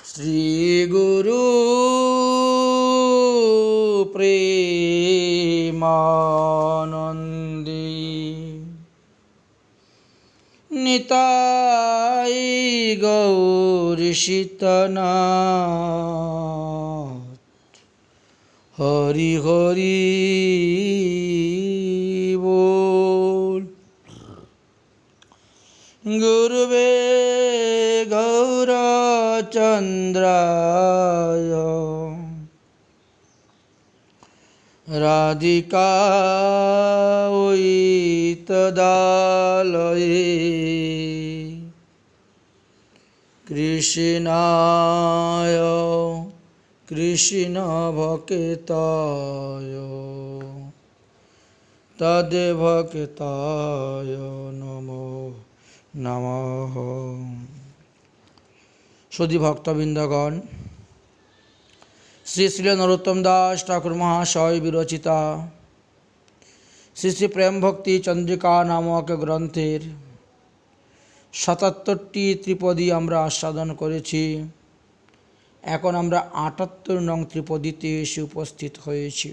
श्री गुरु प्रेमानंदी निताई गौर शीतनाथ हरि हरि बोल। गुरुवे गौरचंद्राय राधिकायै तदालये कृष्णाय कृष्णभक्ताय तद्भक्ताय नमो नमः। सुधी भक्तबिंदगण, श्री श्री नरोत्तम दास ठाकुर महाशय विरचिता श्री श्री प्रेम भक्ति चंद्रिका नामक ग्रंथेर ৭৭টি ত্রিপদী আমরা আস্বাদন করেছি। এখন আমরা ৭৮ নং ত্রিপদীতে এসে উপস্থিত হয়েছি।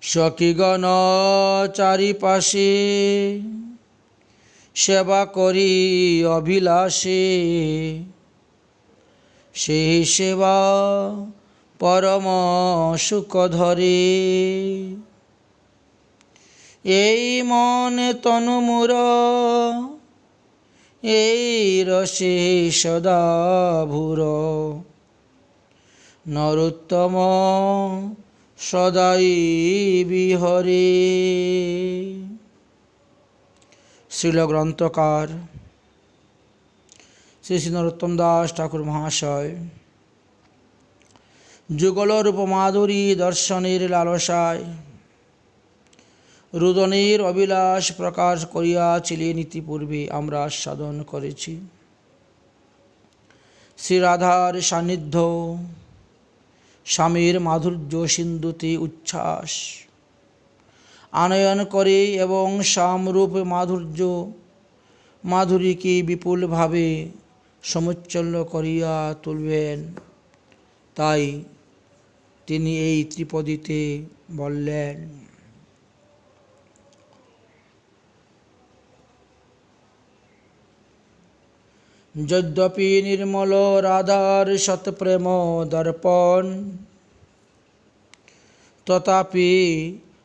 সখীগণ চারিপাশে সেবা করি অভিলাষে, সেই সেবা পরম সুখ ধরে। এই মনে তনু মোর এই রসে সদা ভূর, নরোত্তম সদাই বিহরে। শ্রীল গ্রন্থকার শ্রী শ্রী নরোত্তম দাস ঠাকুর মহাশয় যুগল রূপ মাধুরী দর্শনের লালসায় রুদনের অবিলাস প্রকাশ করিয়াছিলেন। ইতিপূর্বে আমরা আস্বাদন করেছি শ্রী রাধার সান্নিধ্য, স্বামীর মাধুর্য সিন্ধুতে উচ্ছ্বাস আনয়ন করে এবং সামরূপ মাধুরীকে বিপুলভাবে সমুচ্ছল্ল করিয়া তুলবেন। তাই তিনি এই ত্রিপদীতে বললেন, যদ্যপি নির্মল রাধার সৎপ্রেম দর্পণ, তথাপি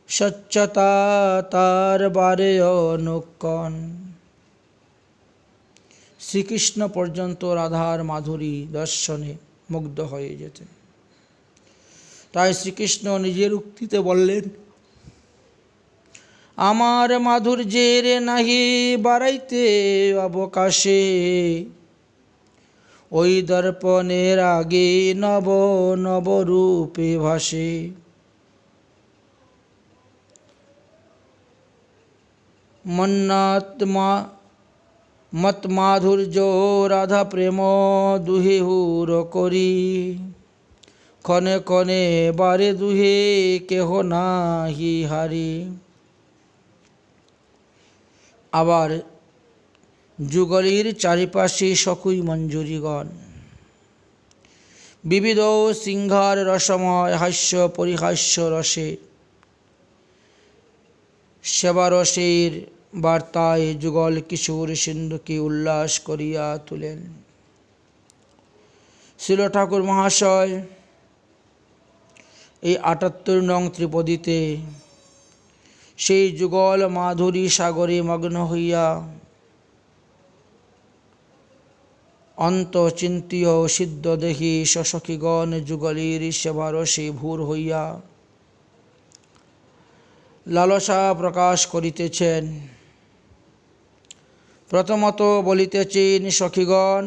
স্বচ্ছতা তার বারে অনুক্ষণ। শ্রীকৃষ্ণ পর্যন্ত রাধার মাধুরী দর্শনে মুগ্ধ হয়ে যেতেন। তাই শ্রীকৃষ্ণ নিজের উক্তিতে বললেন, আমার মাধুর্যের নাহি বাড়াইতে অবকাশে, ওই দর্পণের আগে নব নব রূপে ভাসে। মত মাধুর্য রাধা প্রেম দুহে হুর করি, ক্ষণে ক্ষণে বারে দুহে কেহ নাহি হারি। আবার যুগলীর চারিপাশে সখী মঞ্জুরিগণ বিবিধ সিংহার রসময় হাস্য পরিহাস্য রসে সেবারসের বার্তায় যুগল কিশোর সিন্ধুকে উল্লাস করিয়া তোলেন। শ্রীল ঠাকুর মহাশয় এই ৭৮ নং ত্রিপদীতে সেই যুগল মাধুরী সাগরে মগ্ন হইয়া অন্তচিন্তীয় সিদ্ধ দেখি সসখীগণ যুগলীর সেবারসে ভূর হইয়া লালসা প্রকাশ করিতেছেন। প্রথমত বলিতেছেন, সখীগণ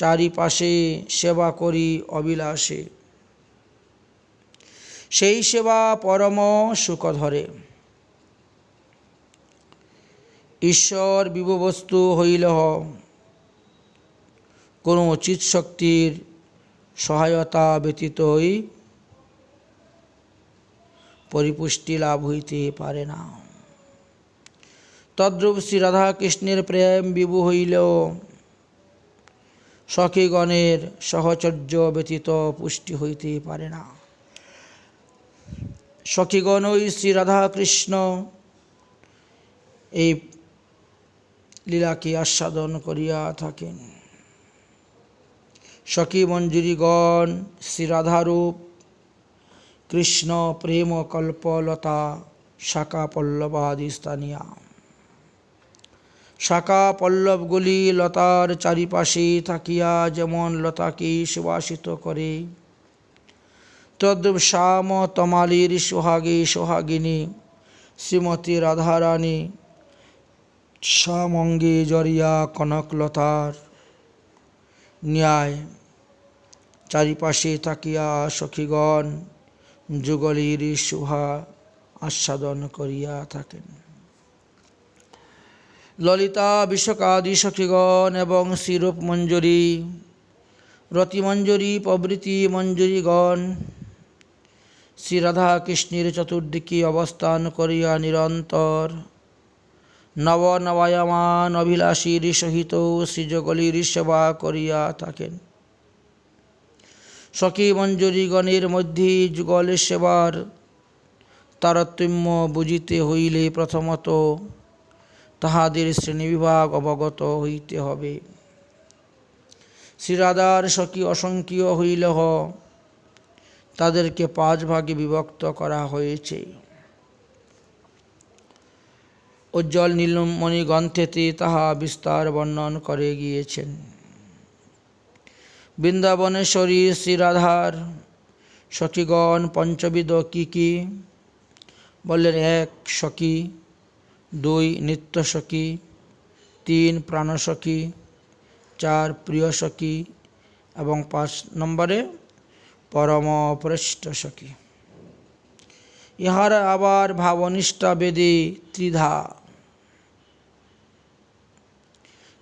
চারিপাশে সেবা করি অবিলাসে, সেই সেবা পরম সুখ ধরে। ঈশ্বর বিভবস্তু হইল কোনো চিৎশক্তির সহায়তা ব্যতীতই পরিপুষ্টি লাভ হইতে পারে না। তদ্রূপ শ্রী রাধা কৃষ্ণের প্রেম বিভু হইলেও সখীগণের সহচর্য ব্যতীত পুষ্টি হইতে পারে না। সখীগণই শ্রী রাধা কৃষ্ণ এই লীলাকে আস্বাদন করিয়া থাকেন। সখী মঞ্জুরিগণ শ্রী রাধারূপ কৃষ্ণ প্রেম কল্পলতা শাখা পল্লবাদি স্থানীয়া। শাখা পল্লবগুলি লতার চারিপাশে থাকিয়া যেমন লতাকে সুবাসিত করে, তদ্রূপ শ্যাম তমালির সোহাগে সোহাগিনী শ্রীমতী রাধারানী শ্যামঙ্গে জড়িয়া কনকলতার ন্যায় চারিপাশে থাকিয়া সখীগণ যুগলীর শোভা আস্বাদন করিয়া থাকেন। ললিতা বিশকাদি সখীগণ এবং শ্রীরূপ মঞ্জুরি, রতিমঞ্জুরি প্রভৃতি মঞ্জুরিগণ শ্রী রাধা কৃষ্ণের চতুর্দিকে অবস্থান করিয়া নিরন্তর নবনবায়মান অভিলাষীর সহিত শ্রীযুগলীর সেবা করিয়া থাকেন। সখী মঞ্জুরিগণের মধ্যে যুগল সেবার তারতম্য বুঝিতে হইলে প্রথমত তাহাদের শ্রেণীবিভাগ অবগত হইতে হবে। শ্রীরাধার সখী অসংখ্য হইলেও তাদেরকে 5 ভাগে বিভক্ত করা হয়েছে। উজ্জ্বল নীলমণি গ্রন্থেতে তাহা বিস্তার বর্ণন করে গিয়েছেন। বৃন্দাবনেশ্বরী শ্রীরাধার সখীগণ পঞ্চবিধ কি কি বললেন? 1 সখী, 2 নিত্য সখী, 3 প্রাণসখী, 4 প্রিয় সখী এবং 5 নম্বরে পরম প্রেষ্ঠ সখী। ইহার আবার ভাবনিষ্ঠা বেদে ত্রিধা: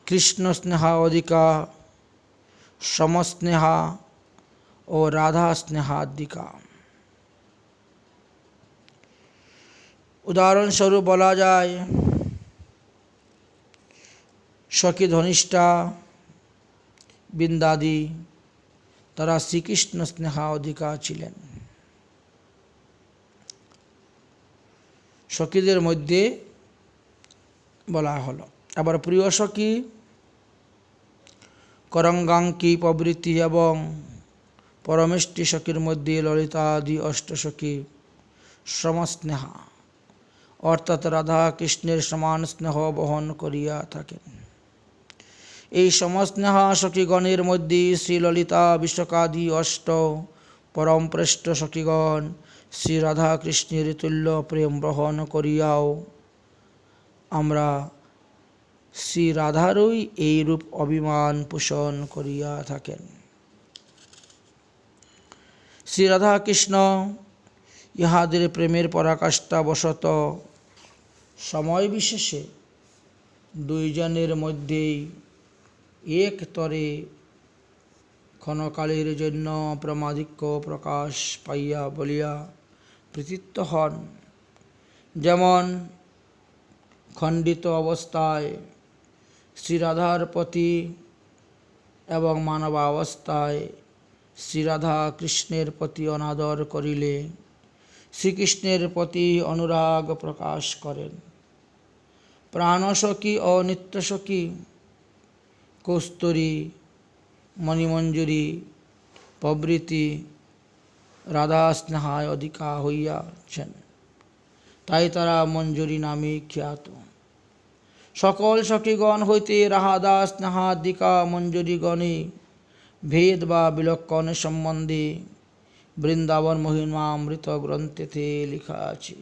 কৃষ্ণ স্নেহা অধিকা, সমস্নেহা ও রাধা স্নেহাধিকা। উদাহরণস্বরূপ বলা যায়, সখী ধনিষ্ঠা বৃন্দাদি তারা শ্রীকৃষ্ণ স্নেহা অধিকা ছিলেন। সখীদের মধ্যে বলা হলো। আবার প্রিয় সখী করঙ্গাঙ্কি প্রভৃতি এবং পরমেষ্টি সখীর মধ্যে ললিতা আদি অষ্টসখী সমস্নেহা অর্থাৎ রাধা কৃষ্ণের সমান স্নেহ বহন করিয়া থাকেন। এই সমস্নেহা সখীগণের মধ্যে শ্রী ললিতা বিশকাদি অষ্ট পরম প্রেষ্ঠ সখীগণ শ্রী রাধা কৃষ্ণের তুল্য প্রেম বহন করিয়াও আমরা শ্রী রাধারই এই রূপ অভিমান পোষণ করিয়া থাকেন। শ্রী রাধা কৃষ্ণ ইহাদের প্রেমের পরাকাষ্ঠা বশত সময় বিশেষে 2 জনের মধ্যেই এক তরে ক্ষণকালের জন্য প্রেমাধিক্য প্রকাশ পাইয়া বলিয়া প্রতীত হন। যেমন খণ্ডিত অবস্থায় শ্রীরাধার প্রতি এবং মানবাবস্থায় শ্রীরাধা কৃষ্ণের প্রতি অনাদর করিলে শ্রীকৃষ্ণের প্রতি অনুরাগ প্রকাশ করেন। প্রাণসখী ও নিত্যসখী কৌস্তরী মণিমঞ্জুরি প্রভৃতি রাধা স্নেহায় অধিকা হইয়াছেন, তাই তারা মঞ্জুরি নামে খ্যাত। সকল সখীগণ হইতে রাধা স্নেহাধিকা মঞ্জুরিগণে ভেদ বা বিলক্ষণ সম্বন্ধে বৃন্দাবন মহিমামৃত গ্রন্থেতে লেখা আছে।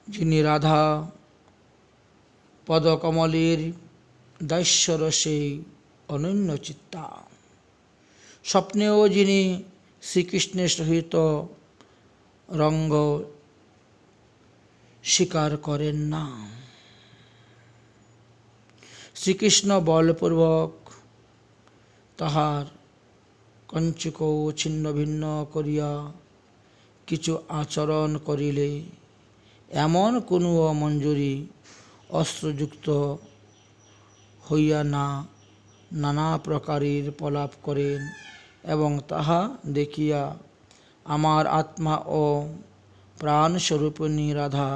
যিনি রাধা পদকমলের দাস্যরসে অনন্য চিত্তা, স্বপ্নেও যিনি শ্রীকৃষ্ণের সহিত রঙ্গ স্বীকার করেন না, শ্রীকৃষ্ণ বলপূর্বক তাহার কঞ্চুক ছিন্ন ভিন্ন করিয়া কিছু আচরণ করিলে এমন কোনো মঞ্জুরি অস্ত্রযুক্ত হইয়া নানা প্রকারের প্রলাপ করেন এবং তাহা দেখিয়া আমার আত্মা ও প্রাণস্বরূপিণী রাধা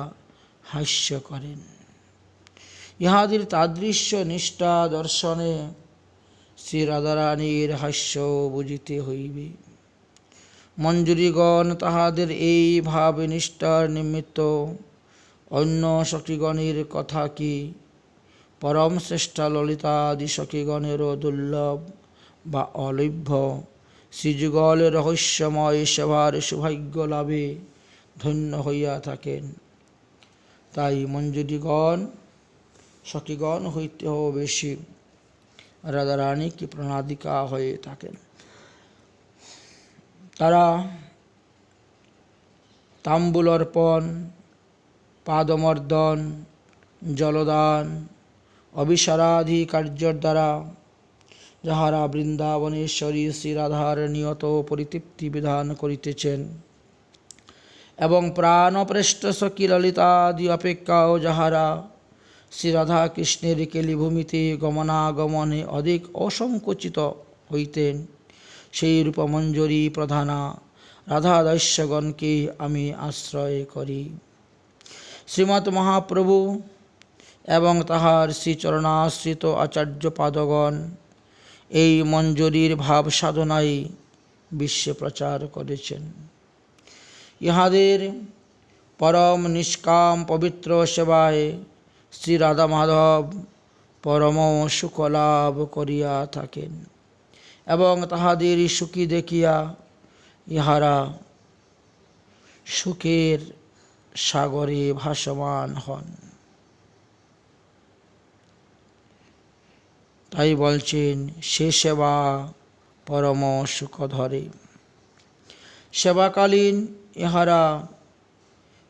হাস্য করেন। ইহাদের তাদৃশ্য নিষ্ঠা দর্শনে শ্রী রাধারানীর হাস্য বুঝিতে হইবে। মঞ্জুরিগণ তাহাদের এই ভাব নিষ্ঠার নিমিত্ত অন্য সখীগণের কথা কি পরম শ্রেষ্ঠা ললিতাদি সখীগণেরও দুর্লভ বা অলভ্য শ্রীযুগল রহস্যময় সেবার সৌভাগ্য লাভে ধন্য হইয়া থাকেন। তাই মঞ্জুরিগণ সখীগণ হইতেও বেশি রাধারানীকে প্রণাদিকা হয়ে থাকেন। তারা তাম্বুল অর্পণ, পাদমর্দন, জলদান, অভিসারাদি কার্যের দ্বারা যাহারা বৃন্দাবনেশ্বরী শ্রী রাধার নিয়ত পরিতৃপ্তি বিধান করিতেছেন এবং প্রাণপ্রেষ্ট সখী ললিতাদি অপেক্ষাও যাহারা শ্রী রাধা কৃষ্ণের কেলিভূমিতে গমনাগমনে অধিক অসংকুচিত হইতেন, সেই রূপমঞ্জরী প্রধানা রাধাদাস্যগণকে আমি আশ্রয় করি। শ্রীমৎ মহাপ্রভু এবং তাহার শ্রীচরণাশ্রিত আচার্যপাদগণ এই মঞ্জরীর ভাব সাধনায় বিশ্বে প্রচার করেছেন। ইহাদের পরম নিষ্কাম পবিত্র সেবায় শ্রী রাধা মাধব পরম সুখলাভ করিয়া থাকেন এবং তাহাদের সুখী দেখিয়া ইহারা সুখের সাগরে ভাসমান হন। তাই বলছেন সে সেবা পরম সুখ ধরে। সেবাকালীন ইহারা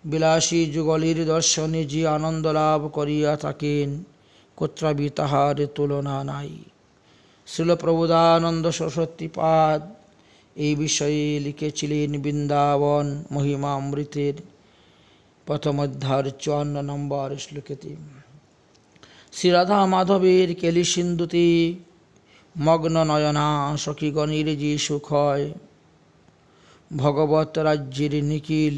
বিলাসী যুগলীর দর্শনে যে আনন্দ লাভ করিয়া থাকেন, কোত্রাবি তাহার তুলনা নাই। শ্রীল প্রবোধানন্দ সরস্বতীপাদ এই বিষয়ে লিখেছিলেন বৃন্দাবন মহিমা অমৃতের প্রথম অধ্যায়ের 54 নম্বর শ্লোকেতে। শ্রী রাধা মাধবের কেলি সিন্ধুতে মগ্ন নয়না সখীগণের যে সুখ হয়, ভগবত রাজ্যের নিখিল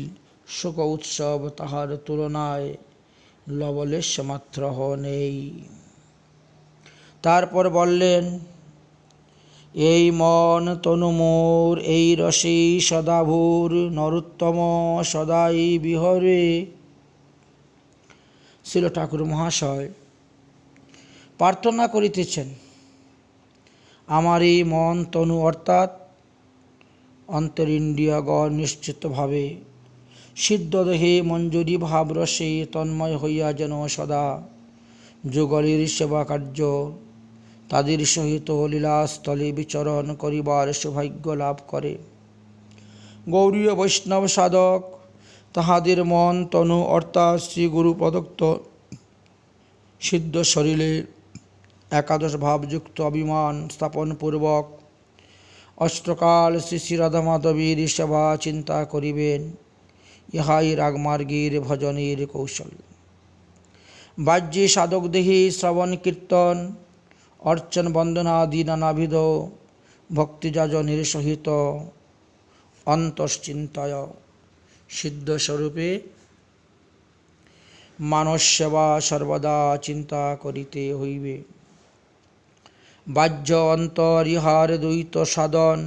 সুখ উৎসব তাহার তুলনায় লবলেশ মাত্র নেই। তারপর বললেন, এই মন তনু মোর এই রসে সদাভূর নরোত্তম সদাই বিহরে। শ্রীল ঠাকুর মহাশয় প্রার্থনা করিতেছেন, আমার এই মন তনু অর্থাৎ অন্তরিন্দ্রিয়গণ নিশ্চিতভাবে সিদ্ধদেহে মঞ্জুরি ভাবরসে তন্ময় হইয়া যেন সদা যুগলের সেবা কার্য তাদের সহিত লীলাস্থলে বিচরণ করিবার সৌভাগ্য লাভ করে। গৌরীয় বৈষ্ণব সাধক তাহাদের মন তনু অর্থাৎ শ্রী গুরু প্রদত্ত সিদ্ধ শরীরে একাদশ ভাবযুক্ত অভিমান স্থাপনপূর্বক অষ্টকাল শ্রী শ্রী রাধা মাধবীর সেবা চিন্তা করিবেন। ইহাই রাগমার্গের ভজনের কৌশল। বাহ্যে সাধক দেহে শ্রবণ কীর্তন অর্চন বন্দনাদি নানাবিধ ভক্তিযাজনের সহিত অন্তশ্চিন্তায় সিদ্ধস্বরূপে মানস সেবা সর্বদা চিন্তা করিতে হইবে। বাহ্য অন্তর ইহার দ্বৈত সাধন।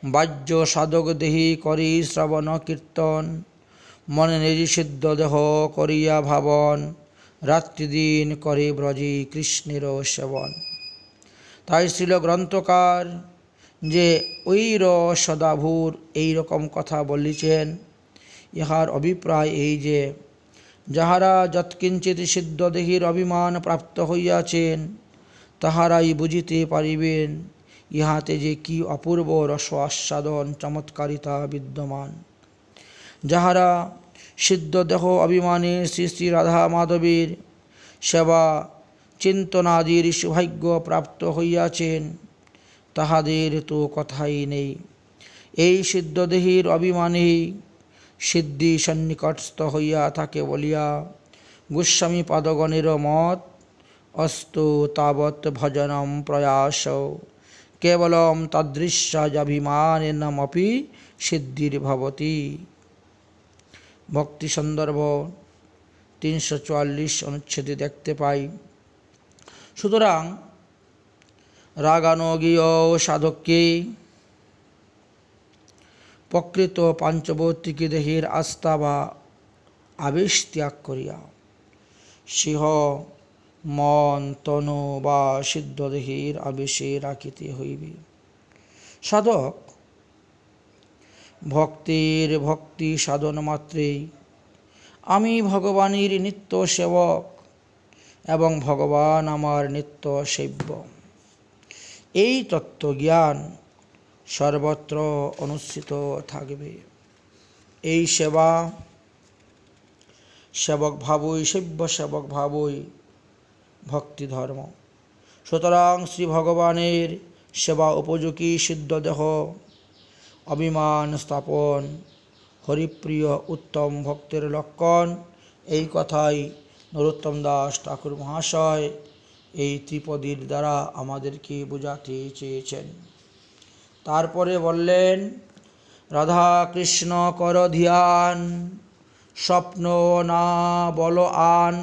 বাহ্য সাধক দেহে করে শ্রবণ কীর্তন, মনে নিজ সিদ্ধ দেহ করিয়া ভাবন, রাত্রিদিন করে ব্রজে কৃষ্ণের সেবন। তাই শ্রীল গ্রন্থকার যে ঐর সদাভূর এই রকম কথা বলিছেন, ইহার অভিপ্রায় এই যে যাহারা যৎকিঞ্চিৎ সিদ্ধদেহীর অভিমান প্রাপ্ত হইয়াছেন, তাহারাই বুঝিতে পারিবেন ইহাতে যে কি অপূর্ব রস আস্বাদন চমৎকারিতা বিদ্যমান। যাহারা সিদ্ধদেহ অভিমানে শ্রী শ্রী রাধা মাধবীর সেবা চিন্তনাদির সৌভাগ্য প্রাপ্ত হইয়াছেন, তাহাদের তো কথাই নেই। এই সিদ্ধদেহীর অভিমানেই সিদ্ধি সন্নিকটস্থ হইয়া থাকে বলিয়া গোস্বামী পাদগণের মত অস্তু তাবৎ ভজনম প্রয়াস কেবলম তদৃশ্যাভিমানেনমপি সিদ্ধির্ভবতি। ভক্তি সন্দর্ভ 344 অনুচ্ছেদে দেখতে পাই। সুতরাং রাগানুগীয় সাধককে প্রকৃত পাঞ্চভৌতিক দেহের আস্থা বা আবেশ ত্যাগ করিয়া সিংহ মন তনু বা সিদ্ধ দেহের আবেশে রাখিতে হইবে। সাধক ভক্তি সাধন মাত্রেই আমি ভগবানের নিত্য সেবক এবং ভগবান আমার নিত্য সেব্য, এই তত্ত্বজ্ঞান সর্বত্র অনুষ্ঠিত থাকবে। এই সেবক ভাবই সেব্য সেবক ভাবই ভক্তি ধর্ম। সুতরাং শ্রী ভগবানের সেবা উপযোগী সিদ্ধ দেহ অভিমান স্থাপন হরিপ্রিয় উত্তম ভক্তের লক্ষণ। এই কথাই নরোত্তম দাস ঠাকুর মহাশয় এই ত্রিপদীর দ্বারা আমাদেরকে বোঝাতে চেয়েছেন। তারপরে বললেন, রাধা কৃষ্ণ কর ধ্যান, স্বপ্ন না বল আন,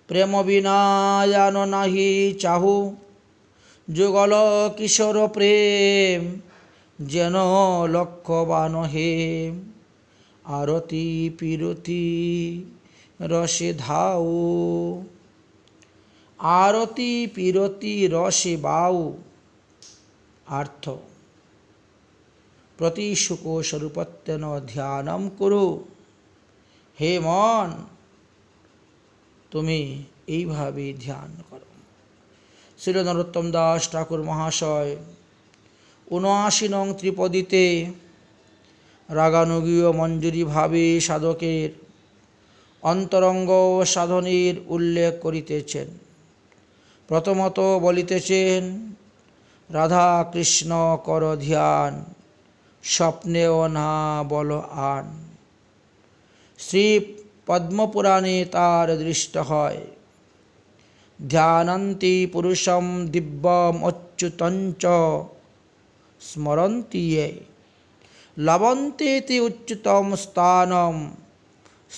প্রেম বিনায়ান নাহি চাহু, যুগল কিশোর প্রেম যেন লক্ষ্যবান হেম, আরতি পিরতি রসে ধাউ, আরতি পিরতি রসে বাউ। অর্থ, প্রতি সুখ স্বরূপত্যন ধ্যানম করু। হে মন, তুমি এইভাবে ধ্যান করো। শ্রী নরোত্তম দাস ঠাকুর মহাশয় ৭৯ নং ত্রিপদীতে রাগানুগীয় মঞ্জুরি ভাবে সাধকের অন্তরঙ্গ সাধনের উল্লেখ করিতেছেন। প্রথমত বলিতেছেন, রাধা কৃষ্ণ কর ধ্যান, স্বপ্নেও না বল আন। শ্রী পদ্মপুরাণে তার দৃষ্ট হয়, ধ্যানন্তি পুরুষম দিব্যম অচ্যুতঞ্চ স্মরন্তি য়ে, লবন্তেতি উচ্যুতম স্থানম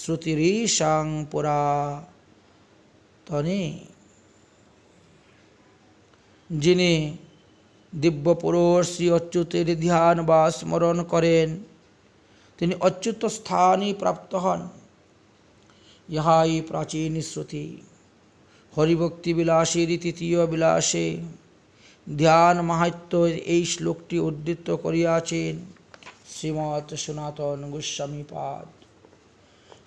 শ্রুতিরীশাং পুরাতনে। যিনি দিব্য পুরুষ শ্রী অচ্যুতের ধ্যান বা স্মরণ করেন, তিনি অচ্যুত স্থানই প্রাপ্ত হন। ইহাই প্রাচীন শ্রুতি। হরিভক্তি বিলাসের তৃতীয় বিলাসে ধ্যান মাহাত্ম্য এই শ্লোকটি উদ্ধৃত করিয়াছেন শ্রীমৎ সনাতন গোস্বামী পাদ।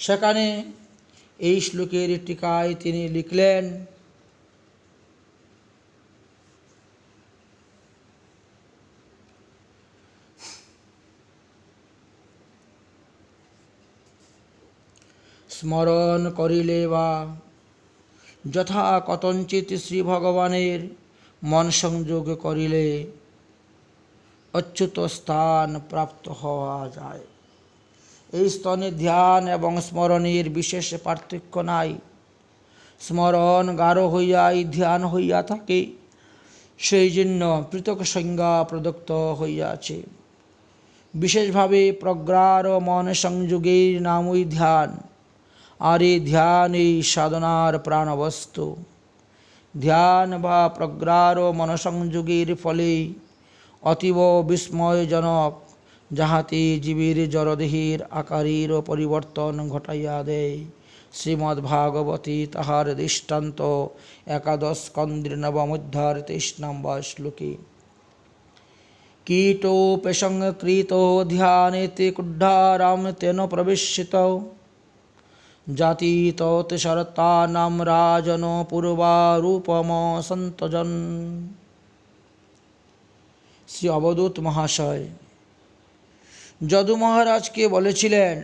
সেখানে এই শ্লোকের টিকায় তিনি লিখলেন, স্মরণ করিলে বা যথা কতঞ্চিত শ্রী ভগবানের মন সংযোগ করিলে অচ্যুত স্থান প্রাপ্ত হওয়া যায়। এই স্থানে ধ্যান এবং স্মরণের বিশেষ পার্থক্য নাই। স্মরণ গাঢ় হইয়াই ধ্যান হইয়া থাকে, সেই জন্য পৃথক সংজ্ঞা প্রদত্ত হইয়াছে। বিশেষভাবে প্রগাঢ় মন সংযোগের নামই ধ্যান, আর এই ধ্যান এই সাধনার প্রাণবস্তু। ধ্যান বা প্রগাঢ় মনসংযোগের ফলে অতীব বিস্ময়জনক, যাহাতে জীবের জড়দেহের আকারের পরিবর্তন ঘটাইয়া দেয়। শ্রীমদ্ভাগবতী তাহার দৃষ্টান্ত ১১ স্কন্দের ৯ম অধ্যায়ের ২৩ নম্বর শ্লোকে। কীটোপসংকৃত ধ্যানেতে কুড্ডারাম তেন প্রবিশ্যিত, জাতিতোত শরতানাম রাজন পূর্বারূপম সন্তজন। শ্রী অবধূত মহাশয় যদু মহারাজকে বলেছিলেন,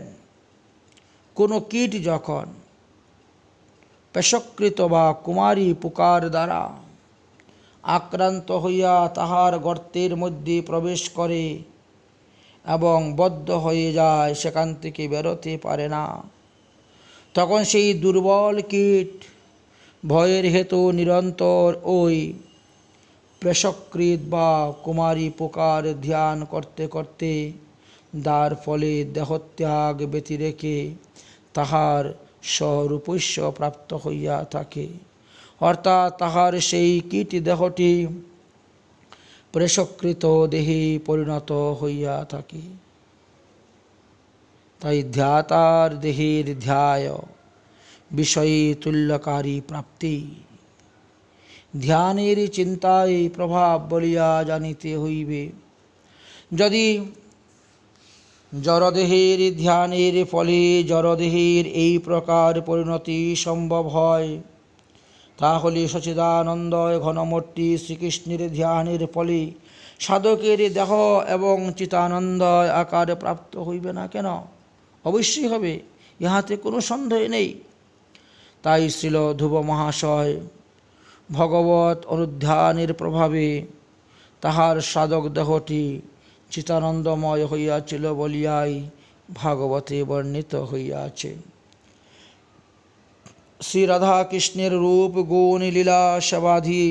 কোনো কীট যখন পেশকৃত বা কুমারী পোকার দ্বারা আক্রান্ত হইয়া তাহার গর্তের মধ্যে প্রবেশ করে এবং বদ্ধ হয়ে যায়, সেখান থেকে বেরোতে পারে না, তখন সেই দুর্বল কীট ভয়ের হেতু নিরন্তর ওই প্রেষকৃত বা কুমারী পোকার ধ্যান করতে করতে যার ফলে দেহত্যাগ ব্যতিরেকে তাহার স্বরূপস্য প্রাপ্ত হইয়া থাকে, অর্থাৎ তাহার সেই কীট দেহটি প্রেষকৃত দেহে পরিণত হইয়া থাকে। তাই ধ্যাতার দেহের ধ্যায় বিষয়ে তুল্যকারী প্রাপ্তি ধ্যানের চিন্তায় প্রভাব বলিয়া জানিতে হইবে। যদি জড়দেহের ধ্যানের ফলে জড়দেহের এই প্রকার পরিণতি সম্ভব হয়, তাহলে সচিদানন্দয় ঘনমূর্তি শ্রীকৃষ্ণের ধ্যানের ফলে সাধকের দেহ এবং চিতানন্দয় আকার প্রাপ্ত হইবে না কেন? অবশ্যই হবে, ইহাতে কোনো সন্দেহ নেই। তাই শ্রীল ধ্রুব মহাশয় ভগবত অনুধ্যানের প্রভাবে তাহার সাধক দেহটি চিতানন্দময় হইয়াছিল বলিয়াই ভাগবতে বর্ণিত হইয়াছে। শ্রী রাধা কৃষ্ণের রূপ গুণ লীলা সবাধি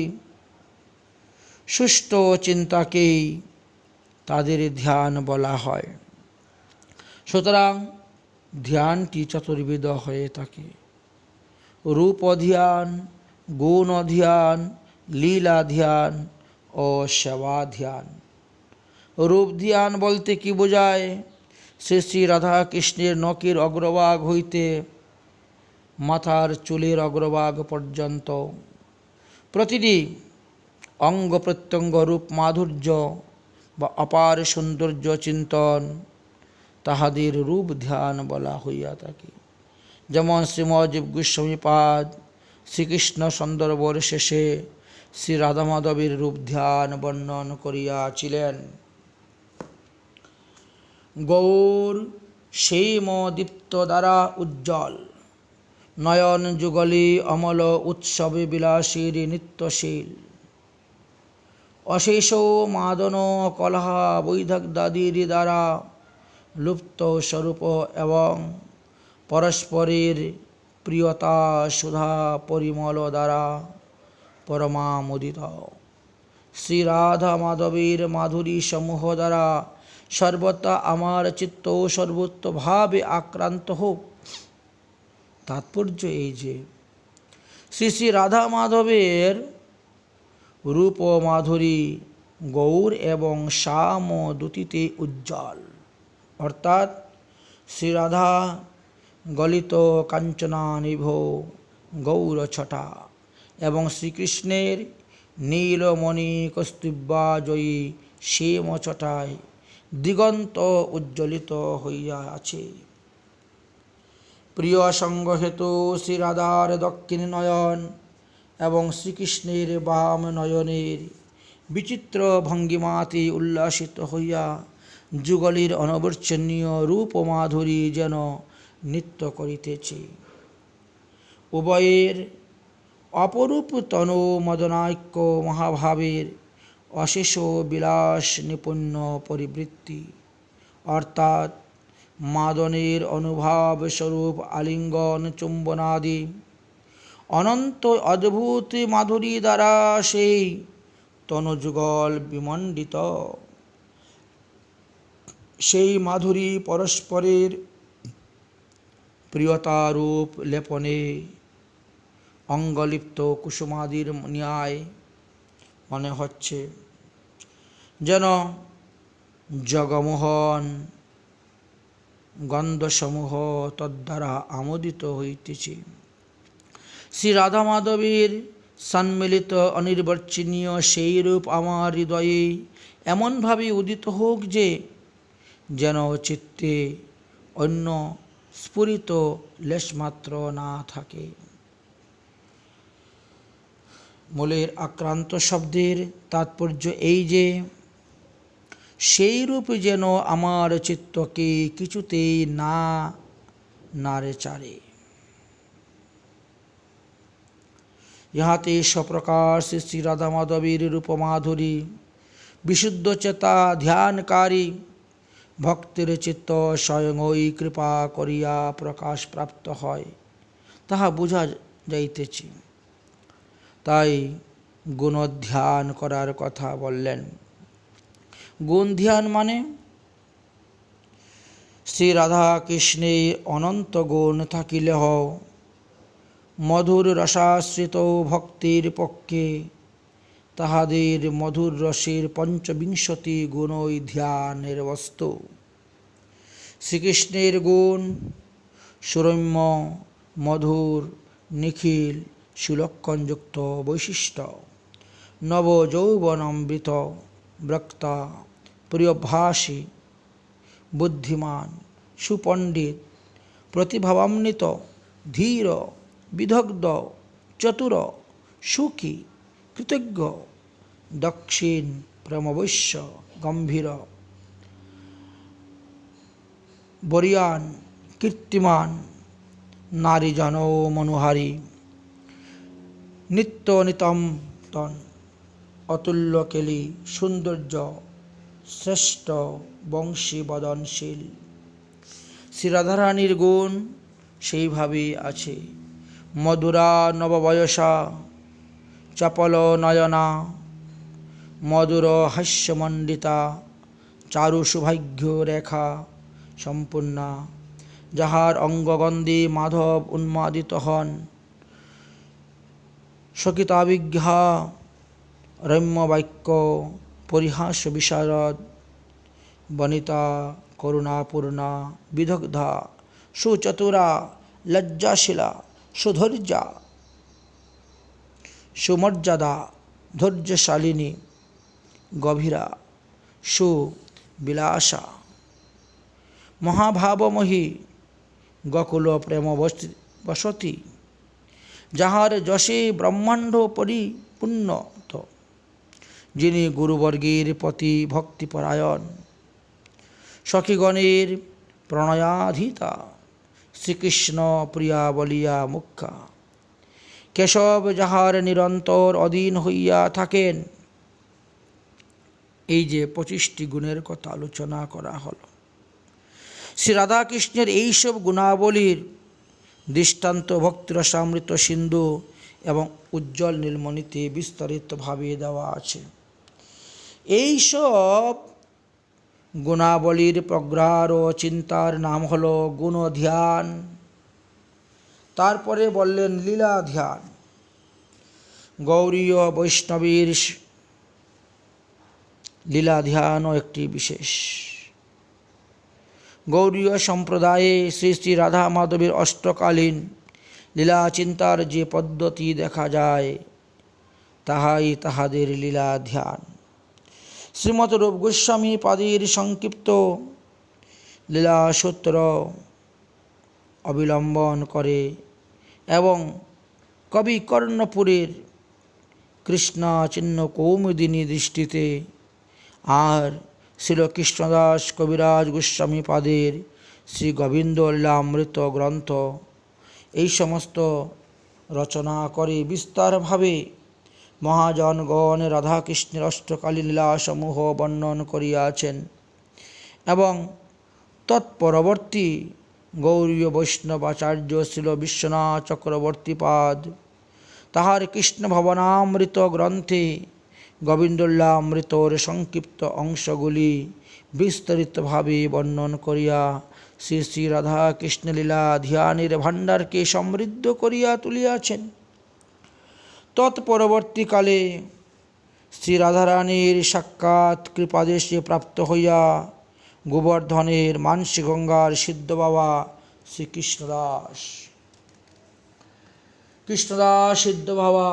সুষ্ঠু চিন্তাকেই তাদের ধ্যান বলা হয়। সুতরাং ধ্যানটি চতুর্বিধ হয়ে থাকে: রূপ ধ্যান, গুণ ধ্যান, লীলা ধ্যান ও সেবা ধ্যান। রূপ ধ্যান বলতে কি বোঝায়? শ্রী শ্রী রাধা কৃষ্ণের নখের অগ্রভাগ হইতে মাথার চুলের অগ্রভাগ পর্যন্ত প্রতিটি অঙ্গ প্রত্যঙ্গ রূপ মাধুর্য বা অপার সৌন্দর্য চিন্তন তাহাদের রূপ ধ্যান বলা হইয়া থাকে। যেমন শ্রীমদ্ গোস্বামীপাদ শ্রীকৃষ্ণ সন্দর্ভর শেষে শ্রী রাধা মাধবের রূপ ধ্যান বর্ণন করিয়াছিলেন। গৌর সেইম দীপ্ত দ্বারা উজ্জ্বল, নয়ন যুগলী অমল উৎসবে বিলাসীর নিত্যশীল, অশেষ মাদন কলহা বৈদগ্ধাদির দ্বারা লুপ্ত স্বরূপ এবং পরস্পরের প্রিয়তা সুধা পরিমল দ্বারা পরমামোদিত শ্রী রাধা মাধবের মাধুরী সমূহ দ্বারা সর্বদা আমার চিত্ত সর্বত্রভাবে আক্রান্ত হোক। তাৎপর্য এই যে শ্রী শ্রী রাধা মাধবের রূপ মাধুরী গৌর এবং শ্যাম দুটিতে উজ্জ্বল, অর্থাৎ শ্রী রাধা গলিত কাঞ্চনানিভ গৌর ছটা এবং শ্রীকৃষ্ণের নীলমণি কস্তুরবাজয়ী শ্যাম ছটায় দিগন্ত উজ্জ্বলিত হইয়া আছে। প্রিয় সঙ্গ হেতু শ্রী রাধার দক্ষিণ নয়ন এবং শ্রীকৃষ্ণের বাম নয়নের বিচিত্র ভঙ্গিমাতে উল্লাসিত হইয়া যুগলীর অনবচ্ছন্নীয় রূপ মাধুরী যেন নৃত্য করিতেছে। উভয়ের অপরূপ তনু মদনাক্য মহাভাবের অশেষ বিলাস নিপুণ্য পরিবৃত্তি, অর্থাৎ মাদনের অনুভব স্বরূপ আলিঙ্গন চুম্বনাদি অনন্ত অদ্ভুত মাধুরী দ্বারা সেই তনুযুগল বিমণ্ডিত। সেই মাধুরী পরস্পরের প্রিয়তারূপ লেপনে অঙ্গলিপ্ত কুসুমাদির ন্যায় মনে হচ্ছে, যেন জগমোহন গন্ধসমূহ তদ্বারা আমোদিত হইতেছে। শ্রী রাধা মাধবের সম্মিলিত অনির্বচনীয় সেই রূপ আমার হৃদয়ে এমনভাবে উদিত হোক যে যেন চিত্তে অন্য স্ফুরিত লেশমাত্র না থাকে। মূলের আক্রান্ত শব্দের তাৎপর্য এই যে সেই রূপ যেন আমার চিত্তকে কিছুতেই না নাড়ে চাড়ে। ইহাতে সপ্রকার শ্রী শ্রী রাধা মাধবের রূপমাধুরী বিশুদ্ধ চেতা ধ্যানকারী ভক্তের চিত্ত স্বয়ং ওই কৃপা করিয়া প্রকাশ প্রাপ্ত হয় তাহা বোঝা যাইতেছে। তাই গুণধ্যান করার কথা বললেন। গুণ ধ্যান মানে শ্রী রাধা কৃষ্ণের অনন্ত গুণ থাকিলেহ মধুর রসাশ্রিত ভক্তির পক্ষে তাহাদের মধুর রসের পঞ্চবিংশতি গুণই ধ্যানের বস্তু। শ্রীকৃষ্ণের গুণ সুরম্য, মধুর, নিখিল, সুলক্ষণযুক্ত বৈশিষ্ট্য, নবযৌবনামৃত, বক্তা, প্রিয়ভাষী, বুদ্ধিমান, সুপণ্ডিত, প্রতিভাবান্বিত, ধীর, বিদগ্ধ, চতুর, সুখী, কৃতজ্ঞ, দক্ষিণ, প্রেমবৈশ্য, গম্ভীর, বরিয়ান, কীর্তিমান, নারীজন মনোহারী, নিত্য নিতন্তন, অতুল্য কেলি, সৌন্দর্য, শ্রেষ্ঠ, বংশী বদনশীল। শ্রী রাধারানীর গুণ সেইভাবেই আছে। মধুরা নববয়সা, চপল নয়না, মধুর হাস্যমণ্ডিতা, চারু সৌভাগ্য রেখা সম্পূর্ণা, যাহার অঙ্গগন্ধে মাধব উন্মাদিত হন, সকিতাবিজ্ঞা, রম্যবাক্য, পরিহাস বিশারদ, বনিতা, করুণাপূর্ণা, বিদগ্ধা, সুচতুরা, লজ্জাশীলা, সুধৈর্যা, সুমর্যাদা, ধৈর্যশালিনী, গভীরা, সুবিলাসা, মহাভাবময়ী, গকুল প্রেম বসতি, যাহার যশে ব্রহ্মাণ্ড পরিপূর্ণ, যিনি গুরুবর্গের প্রতি ভক্তিপরায়ণ, সখীগণের প্রণয়াধীতা, শ্রীকৃষ্ণ প্রিয়া বলিয়া মুখ্যা, কেশব যাহার নিরন্তর অধীন হইয়া থাকেন। এই যে 25টি গুণের কথা আলোচনা করা হল, শ্রী রাধাকৃষ্ণের এইসব গুণাবলীর দৃষ্টান্ত ভক্তিরসামৃত সিন্ধু এবং উজ্জ্বল নীলমণিতে বিস্তারিতভাবে দেওয়া আছে। এইসব গুণাবলীর প্রগাঢ় চিন্তার নাম হল গুণধ্যান। তারপরে বললেন লীলা ধ্যান। গৌড়ীয় বৈষ্ণবীর লীলা ধ্যানও একটি বিশেষ। গৌড়ীয় সম্প্রদায়ে শ্রী শ্রী রাধা মাধবের অষ্টকালীন লীলা চিন্তার যে পদ্ধতি দেখা যায়, তাহাই তাহাদের লীলা ধ্যান। শ্রীমৎ রূপ গোস্বামী পাদের সংক্ষিপ্ত লীলাসূত্র অবলম্বন করে এবং কবি কর্ণপুরের কৃষ্ণা চিহ্ন কৌমুদিনী দৃষ্টিতে আর শ্রীল কৃষ্ণদাস কবিরাজ গোস্বামী পাদের শ্রী গোবিন্দ লীলামৃত গ্রন্থ এই সমস্ত রচনা করে বিস্তারভাবে মহাজনগণ রাধাকৃষ্ণের অষ্টকালীন লীলাসমূহ বর্ণন করিয়াছেন এবং তৎপরবর্তী গৌড়ীয় বৈষ্ণবাচার্য শ্রীল বিশ্বনাথ চক্রবর্তীপাদ তাহার কৃষ্ণ ভবনামৃত গ্রন্থে গোবিন্দলীলামৃতর সংক্ষিপ্ত অংশগুলি বিস্তারিতভাবে বর্ণন করিয়া শ্রী শ্রী রাধা কৃষ্ণ লীলা ধ্যানের ভাণ্ডারকে সমৃদ্ধ করিয়া তুলিয়াছেন। তৎপরবর্তীকালে শ্রী রাধারানীর সাক্ষাৎ কৃপাদেশে প্রাপ্ত হইয়া গোবর্ধনের মানসী গঙ্গার সিদ্ধ বাবা শ্রী কৃষ্ণদাস সিদ্ধ বাবা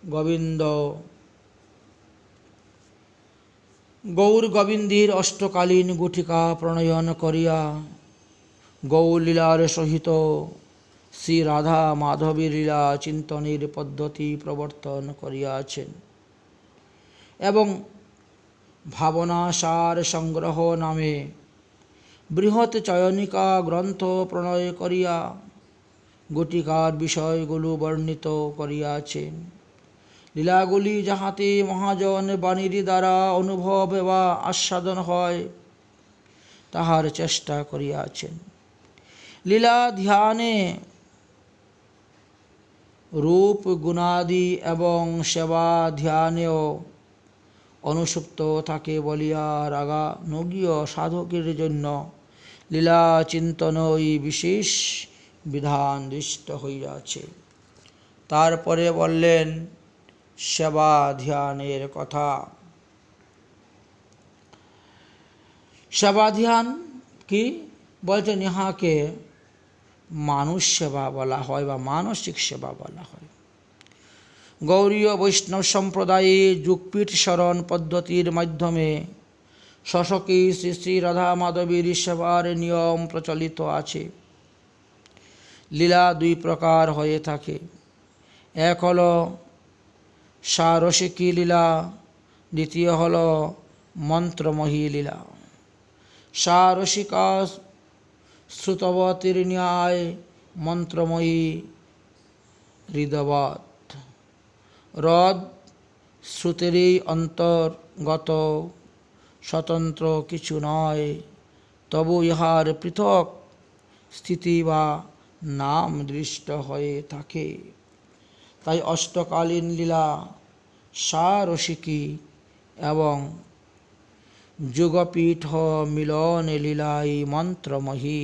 গোবিন্দ গৌর গোবিন্দের অষ্টকালীন গুটিকা প্রণয়ন করিয়া গৌরলীলার সহিত শ্রী রাধা মাধবীর লীলা চিন্তনের পদ্ধতি প্রবর্তন করিয়াছেন এবং ভাবনাসার সংগ্রহ নামে বৃহৎ চয়নিকা গ্রন্থ প্রণয় করিয়া গুটিকার বিষয়গুলো বর্ণিত করিয়াছেন। লীলাগুলি যাহাতে মহাজন বাণীর দ্বারা অনুভব বা আস্বাদন হয় তাহার চেষ্টা করিয়াছেন। লীলা ধ্যানে রূপ গুণাদি এবং সেবা ধ্যানেও অনুসুপ্ত থাকে বলিয়া রাগানুগীয় সাধকের জন্য লীলা চিন্তনই বিশেষ বিধান দৃষ্ট হইয়াছে। তারপরে বললেন সেবা ধ্যানের কথা। সেবা ধ্যান কি বলছেন? ইহাকে মানুষ সেবা বলা হয় বা মানসিক সেবা বলা হয়। গৌড়ীয় বৈষ্ণব সম্প্রদায়ে যুগপীঠ শরণ পদ্ধতির মাধ্যমে শশকী শ্রী শ্রী রাধা মাধবীর সেবার নিয়ম প্রচলিত আছে। লীলা দুই প্রকার হয়ে থাকে। এক হল সারসিকী লীলা, দ্বিতীয় হল মন্ত্রময়ী লীলা। সারসিকা শ্রুতবতীর ন্যায়, মন্ত্রময়ী হৃদবৎ। হ্রদ শ্রুতেরই অন্তর্গত, স্বতন্ত্র কিছু নয়, তবু ইহার পৃথক স্থিতি বা নাম দৃষ্ট হয়ে থাকে। তাই অষ্টকালীন লীলা সারসিকী এবং যুগপীঠ মিলন লীলাই মন্ত্রময়ী।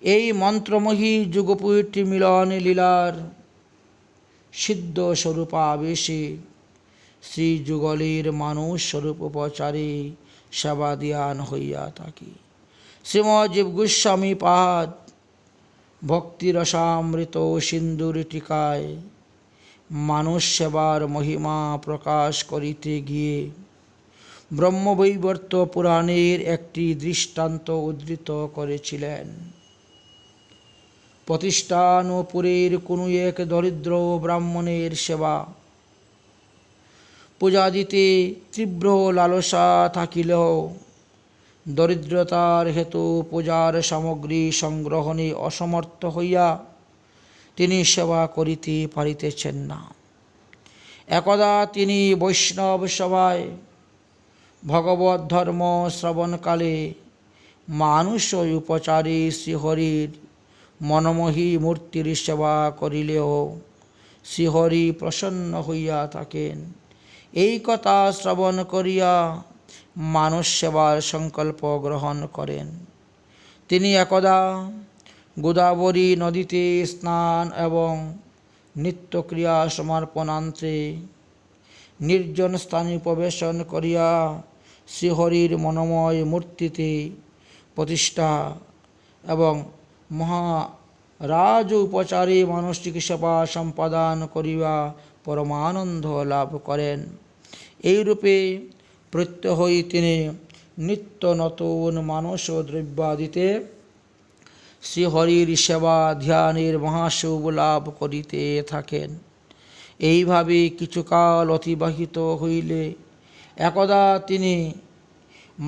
এই মন্ত্রময়ী যুগপীঠ মিলন লীলার সিদ্ধ স্বরূপাবেশে শ্রীযুগলের মানুষ স্বরূপ উপচারে সেবা ধ্যান হইয়া থাকে। শ্রীমজ্জীব গোস্বামী পাদ ভক্তিরসামৃত সিন্ধুর টিকায় মানুষ সেবার মহিমা প্রকাশ করিতে গিয়ে ব্রহ্মবৈবর্ত পুরাণের একটি দৃষ্টান্ত উদ্ধৃত করেছিলেন। প্রতিষ্ঠানপুরের কোনো এক দরিদ্র ব্রাহ্মণের সেবা পূজা দিতে তীব্র লালসা থাকিলেও দরিদ্রতার হেতু পূজার সামগ্রী সংগ্রহণে অসমর্থ হইয়া তিনি সেবা করিতে পারিতেছেন না। একদা তিনি বৈষ্ণব সভায় ভগবত ধর্ম শ্রবণকালে মানুষ উপচারে শ্রীহরির মনমোহী মূর্তির সেবা করিলেও শ্রীহরি প্রসন্ন হইয়া থাকেন। এই কথা শ্রবণ করিয়া মানুষ সেবার সংকল্প গ্রহণ করেন। তিনি একদা গোদাবরী নদীতে স্নান এবং নিত্যক্রিয়া সমর্পণান্তে নির্জন স্থানে প্রবেশন করিয়া শ্রীহরির মনোময় মূর্তিতে প্রতিষ্ঠা এবং মহারাজ উপচারে মানসিক সেবা সম্পাদন করিয়া পরমানন্দ লাভ করেন। এইরূপে প্রত্যহই তিনি নিত্য নতুন মানস দ্রব্যাদিতে শ্রীহরির সেবা ধ্যানের মহাশুভ লাভ করিতে থাকেন। এইভাবে কিছুকাল অতিবাহিত হইলে একদা তিনি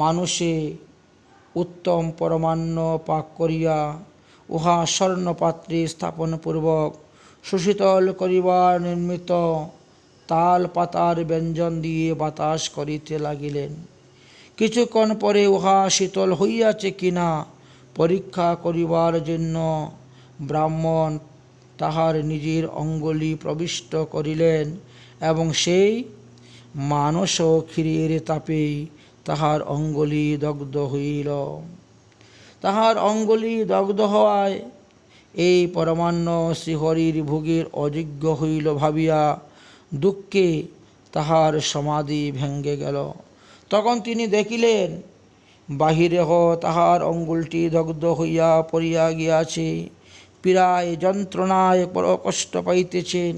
মানুষে উত্তম পরমান্ন পাক করিয়া উহা স্বর্ণপাত্রে স্থাপনপূর্বক সুশীতল করিবার নিমিত্ত তাল পাতার ব্যঞ্জন দিয়ে বাতাস করিতে লাগিলেন। কিছুক্ষণ পরে উহা শীতল হইয়াছে কিনা পরীক্ষা করিবার জন্য ব্রাহ্মণ তাহার নিজের অঙ্গুলি প্রবিষ্ট করিলেন এবং সেই মানস ক্ষীরের তাপেই তাহার অঙ্গুলি দগ্ধ হইল। তাহার অঙ্গুলি দগ্ধ হওয়ায় এই পরমান্ন শ্রীহরির ভোগের অযোগ্য হইল ভাবিয়া দুঃখে তাহার সমাধি ভেঙ্গে গেল। তখন তিনি দেখিলেন বাহিরে তাহার অঙ্গুলটি দগ্ধ হইয়া পড়িয়া গিয়াছে, পীড়ায় যন্ত্রণায় কষ্ট পাইতেছেন।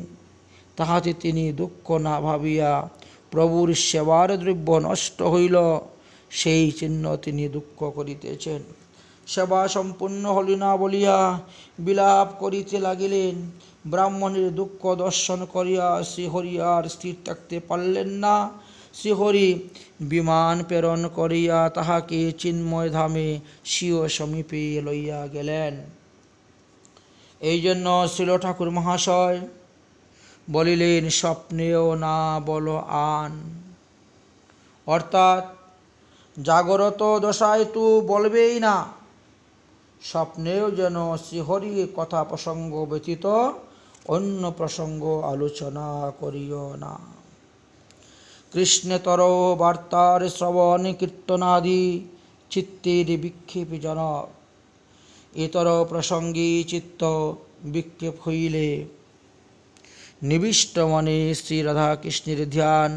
তাহাতে তিনি দুঃখ না ভাবিয়া প্রভুর সেবার দ্রব্য নষ্ট হইল সেই চিহ্ন তিনি দুঃখ করিতেছেন। সেবা সম্পূর্ণ হল না বলিয়া বিলাপ করিতে লাগিলেন। ব্রাহ্মণের দুঃখ দর্শন করিয়া শ্রীহরি আর স্থির থাকতে পারলেন না। শ্রীহরি বিমান প্রেরণ করিয়া তাহাকে চিন্ময় ধামে স্বীয় সমীপে লইয়া গেলেন। এই জন্য শ্রীল ঠাকুর মহাশয় বলিলেন, স্বপ্নেও না বলো আন। অর্থাৎ জাগরত দশায় তো বলবেই না, স্বপ্নেও যেন শ্রীহরির কথা প্রসঙ্গ ব্যতীত অন্য প্রসঙ্গ আলোচনা করিও না। কৃষ্ণেতর বার্তার শ্রবণ কীর্তনাদি চিত্তের বিক্ষেপজনক। ইতর প্রসঙ্গে চিত্ত বিক্ষেপ হইলে নিবিষ্ট মনে শ্রী রাধাকৃষ্ণের ধ্যান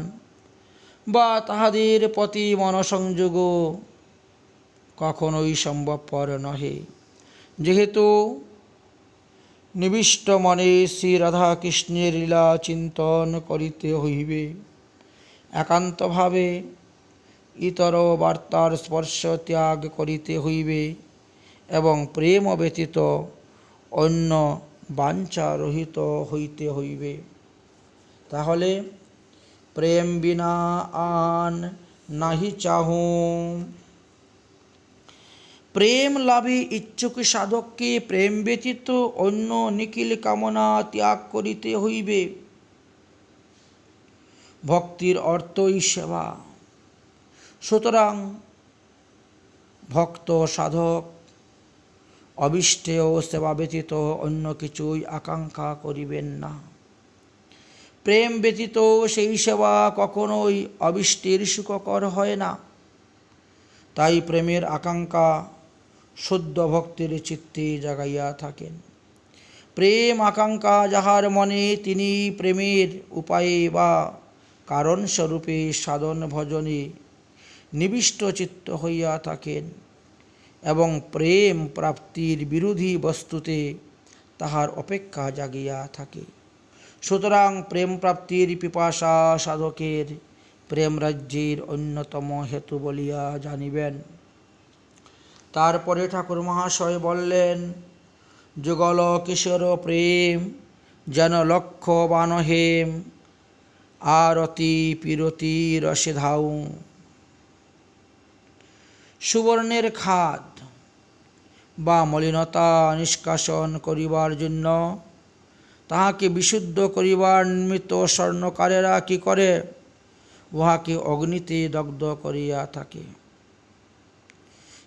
বা তাহাদের প্রতি মনসংযোগ কখনোই সম্ভবপর নহে। যেহেতু নিবিষ্ট মনে শ্রী রাধাকৃষ্ণের লীলা চিন্তন করিতে হইবে, একান্তভাবে ইতর বার্তার স্পর্শ ত্যাগ করিতে হইবে এবং প্রেম ব্যতীত অন্য বাঞ্ছা রহিত হইতে হইবে। তাহলে প্রেম বিনা আন নাহি চাহু। প্রেম লাভে ইচ্ছুক সাধককে প্রেম ব্যতীত অন্য নিখিল কামনা ত্যাগ করিতে হইবে। ভক্তির অর্থই সেবা। সুতরাং ভক্ত সাধক অবিষ্টেয় সেবা ব্যতীত অন্য কিছুই আকাঙ্ক্ষা করিবেন না। প্রেম ব্যতীত সেই সেবা কখনোই অবিষ্টের সুখকর হয় না। তাই প্রেমের আকাঙ্ক্ষা শুদ্ধ ভক্তির চিত্তে জাগাইয়া থাকেন। প্রেম আকাঙ্ক্ষা যাহার মনে, তিনি প্রেমের উপায়ে বা কারণস্বরূপে সাধন ভজনে নিবিষ্ট চিত্ত হইয়া থাকেন এবং প্রেম প্রাপ্তির বিরোধী বস্তুতে তাহার অপেক্ষা জাগিয়া থাকে। সুতরাং প্রেম প্রাপ্তির পিপাসা সাধকের প্রেম রাজ্যের অন্যতম হেতু বলিয়া জানিবেন। তারপরে ঠাকুর মহাশয় বললেন, যুগল কিশোর প্রেম যেন লক্ষ্য বানহেম, আরতি পিরতি রসে ধাউ। সুবর্ণের খাদ বা মলিনতা নিষ্কাশন করিবার জন্য তাহাকে বিশুদ্ধ করিবার নিমিত্ত স্বর্ণকারেরা কি করে? উহাকে অগ্নিতে দগ্ধ করিয়া থাকে।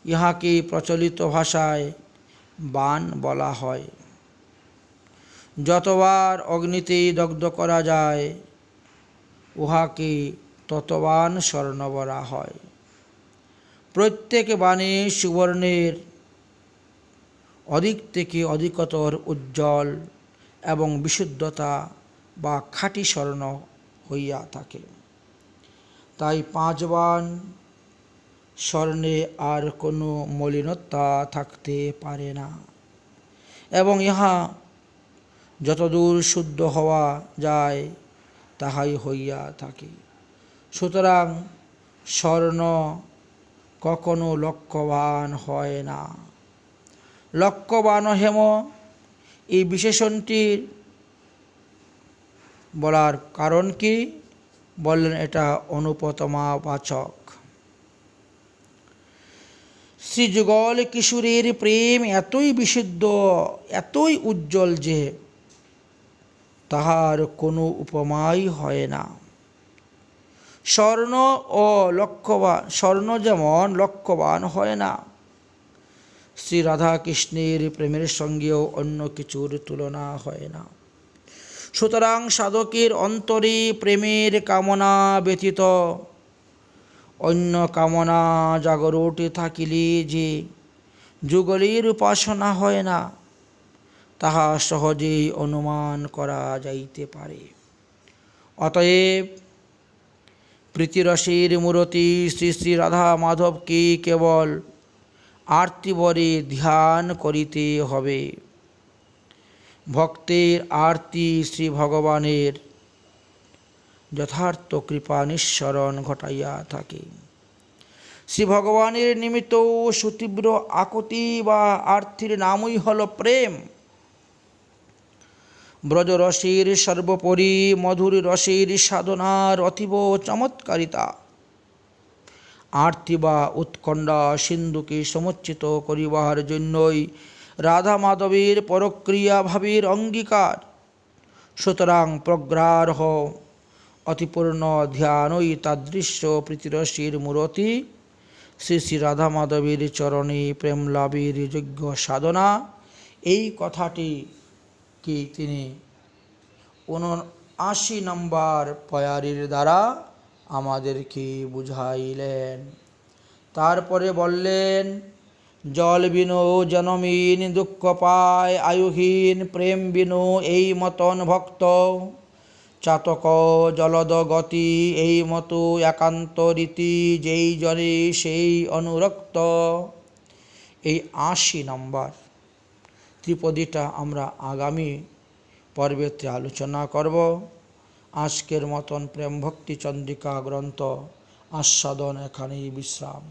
ইহাকে প্রচলিত ভাষায় বান বলা হয়। যতবার অগ্নিতে দগ্ধ করা যায় উহাকে ততবান স্বর্ণ বলা হয়। প্রত্যেক বাণে সুবর্ণের অধিক থেকে অধিকতর উজ্জ্বল এবং বিশুদ্ধতা বা খাঁটি স্বর্ণ হইয়া থাকে। তাই 5 বাণ স্বর্ণে আর কোনো মলিনতা থাকতে পারে না এবং ইহা যতদূর শুদ্ধ হওয়া যায় তাহাই হইয়া থাকে। সুতরাং স্বর্ণ কখনো লক্ষ্যবান হয় না। লক্ষ্যবান হেম এই বিশেষণটির বলার কারণ কি? বললেন এটা অনুপতমাবাচক। শ্রীযুগল কিশোরের প্রেম এতই বিশুদ্ধ, এতই উজ্জ্বল যে তাহার কোনো উপমাই হয় না। স্বর্ণ ও লক্ষ্যবান, স্বর্ণ যেমন লক্ষ্যবান হয় না, শ্রী রাধাকৃষ্ণের প্রেমের সঙ্গেও অন্য কিছুর তুলনা হয় না। সুতরাং সাধকের অন্তরে প্রেমের কামনা ব্যতীত অন্য কামনা জাগরুট থাকিলে যে যুগলের উপাসনা হয় না, তাহা সহজেই অনুমান করা যাইতে পারে। অতএব প্রীতিরসের মূরতি শ্রী শ্রী রাধা মাধবকে কেবল আরতিবরে ধ্যান করিতে হবে। ভক্তের আরতি শ্রী ভগবানের যথার্থ কৃপা নিঃসরণ ঘটাইয়া থাকে। শ্রী ভগবানের নিমিত্ত সুতীব্র আকুতি বা আরতির নামই হল প্রেম। ব্রজরসের সর্বোপরি মধুর রসের সাধনার অতীব চমৎকারিতা। আরতি বা উৎকণ্ঠা সিন্ধুকে সমুচ্চিত করিবার জন্যই রাধা মাধবের পরক্রিয়া ভাবের অঙ্গীকার। সুতরাং প্রগ্রাহ অতিপূর্ণ ধ্যানই তাদৃশ্য প্রীতিরসের মূরতি শ্রী শ্রী রাধা মাধবের চরণে প্রেম লাভের যোগ্য সাধনা। এই কথাটি কি তিনি 79 নম্বর পয়ারির দ্বারা আমাদেরকে বুঝাইলেন। তারপরে বললেন, জল বিনু জনমীন দুঃখ পায় আয়ুহীন, প্রেম বিনু এই মতন ভক্ত, চাতক জলদ গতি এই মতো একান্ত রীতি, যেই জনে সেই অনুরক্ত। এই 80 নম্বর ত্রিপদীটা আমরা আগামী পর্বেতে আলোচনা করব। আজকের মতন প্রেম ভক্তি চন্দ্রিকা গ্রন্থ আস্বাদন এখানেই বিশ্রাম।